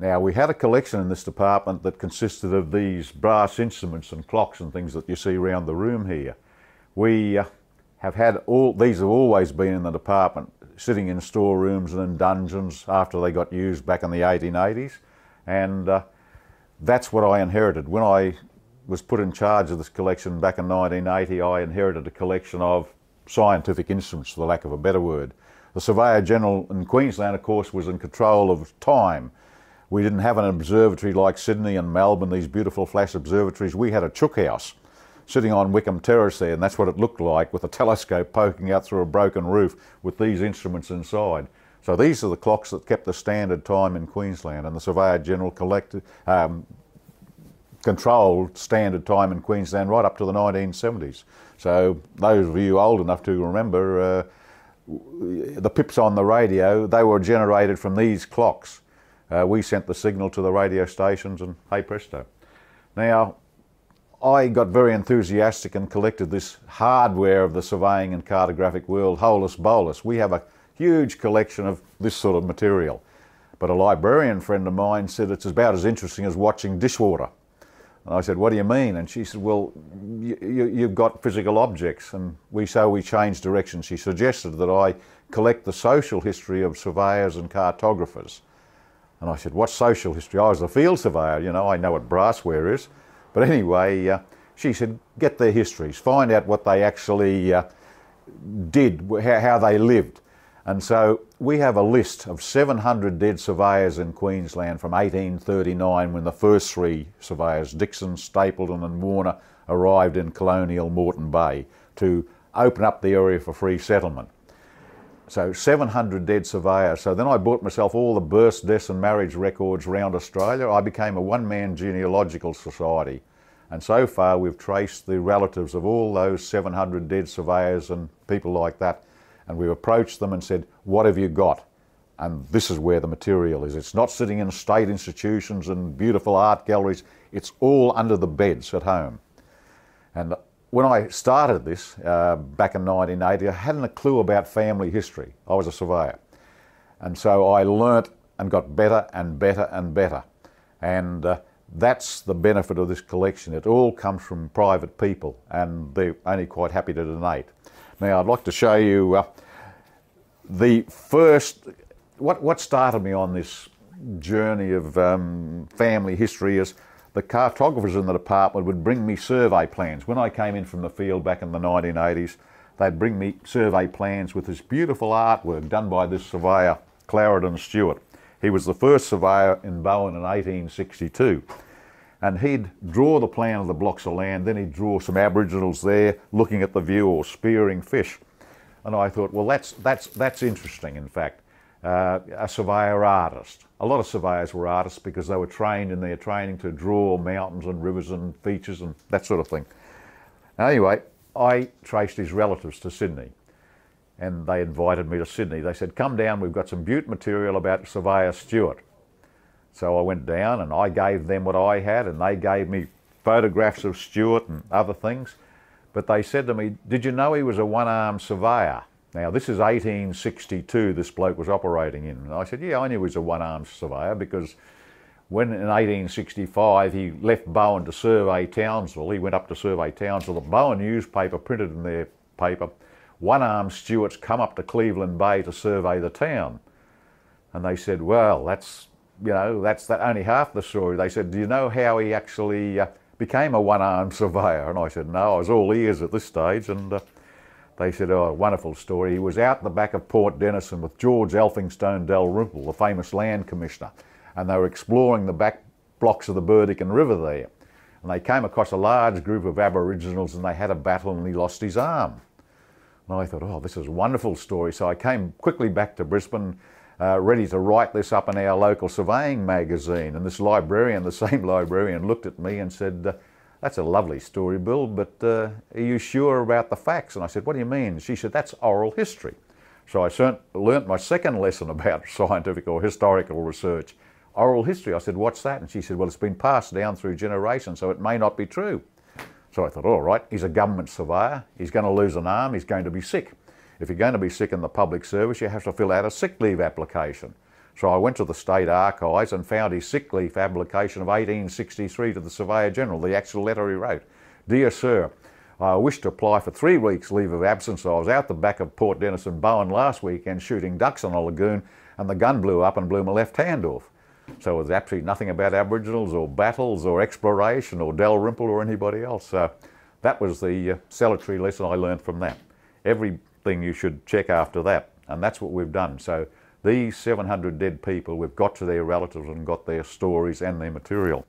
Now, we had a collection in this department that consisted of these brass instruments and clocks and things that you see around the room here. We have had these have always been in the department, sitting in storerooms and in dungeons after they got used back in the 1880s. And that's what I inherited. When I was put in charge of this collection back in 1980, I inherited a collection of scientific instruments, for the lack of a better word. The Surveyor General in Queensland, of course, was in control of time. We didn't have an observatory like Sydney and Melbourne, these beautiful flash observatories. We had a chook house sitting on Wickham Terrace there, and that's what it looked like, with a telescope poking out through a broken roof with these instruments inside. So these are the clocks that kept the standard time in Queensland, and the Surveyor General controlled standard time in Queensland right up to the 1970s. So those of you old enough to remember the pips on the radio, they were generated from these clocks. We sent the signal to the radio stations and hey presto. Now, I got very enthusiastic and collected this hardware of the surveying and cartographic world, holus bolus. We have a huge collection of this sort of material. But a librarian friend of mine said it's about as interesting as watching dishwater. And I said, what do you mean? And she said, well, you've got physical objects. And so we changed direction. She suggested that I collect the social history of surveyors and cartographers. And I said, what's social history? I was a field surveyor, you know, I know what brassware is. But anyway, she said, get their histories, find out what they actually did, how they lived. And so we have a list of 700 dead surveyors in Queensland from 1839, when the first three surveyors, Dixon, Stapleton and Warner, arrived in colonial Moreton Bay to open up the area for free settlement. So 700 dead surveyors. So then I bought myself all the births, deaths and marriage records around Australia. I became a one-man genealogical society. And so far we've traced the relatives of all those 700 dead surveyors and people like that. And we've approached them and said, what have you got? And this is where the material is. It's not sitting in state institutions and beautiful art galleries. It's all under the beds at home. And when I started this back in 1980, I hadn't a clue about family history. I was a surveyor. And so I learnt and got better and better and better. And that's the benefit of this collection. It all comes from private people, and they're only quite happy to donate. Now I'd like to show you the first, what started me on this journey of family history is the cartographers in the department would bring me survey plans. When I came in from the field back in the 1980s, they'd bring me survey plans with this beautiful artwork done by this surveyor, Clarendon Stewart. He was the first surveyor in Bowen in 1862. And he'd draw the plan of the blocks of land, then he'd draw some Aboriginals there looking at the view or spearing fish. And I thought, well, that's interesting, in fact. A surveyor artist. A lot of surveyors were artists because they were trained in their training to draw mountains and rivers and features and that sort of thing. Anyway, I traced his relatives to Sydney, and they invited me to Sydney. They said, come down, we've got some beaut material about Surveyor Stewart. So I went down and I gave them what I had, and they gave me photographs of Stewart and other things. But they said to me, did you know he was a one-armed surveyor? Now, this is 1862 this bloke was operating in. And I said, yeah, I knew he was a one-armed surveyor because when in 1865 he left Bowen to survey Townsville, he went up to survey Townsville. The Bowen newspaper printed in their paper, one-armed Stewart's come up to Cleveland Bay to survey the town. And they said, well, that's only half the story. They said, do you know how he actually became a one-armed surveyor? And I said, no, I was all ears at this stage. And they said, oh, wonderful story. He was out the back of Port Denison with George Elphinstone Dalrymple, the famous land commissioner, and they were exploring the back blocks of the Burdekin River there. And they came across a large group of Aboriginals and they had a battle and he lost his arm. And I thought, oh, this is a wonderful story. So I came quickly back to Brisbane, ready to write this up in our local surveying magazine. And this librarian, the same librarian, looked at me and said, that's a lovely story, Bill, but are you sure about the facts? And I said, what do you mean? She said, that's oral history. So I learnt my second lesson about scientific or historical research. Oral history. I said, what's that? And she said, well, it's been passed down through generations, so it may not be true. So I thought, all right, he's a government surveyor. He's going to lose an arm. He's going to be sick. If you're going to be sick in the public service, you have to fill out a sick leave application. So I went to the State Archives and found his sick leave application of 1863 to the Surveyor General, the actual letter he wrote. Dear Sir, I wish to apply for 3 weeks leave of absence. I was out the back of Port Denison Bowen last weekend shooting ducks on a lagoon and the gun blew up and blew my left hand off. So it was absolutely nothing about Aboriginals or battles or exploration or Dalrymple or anybody else. So that was the salutary lesson I learned from that. Everything you should check after that, and that's what we've done. So these 700 dead people, we've got to their relatives and got their stories and their material.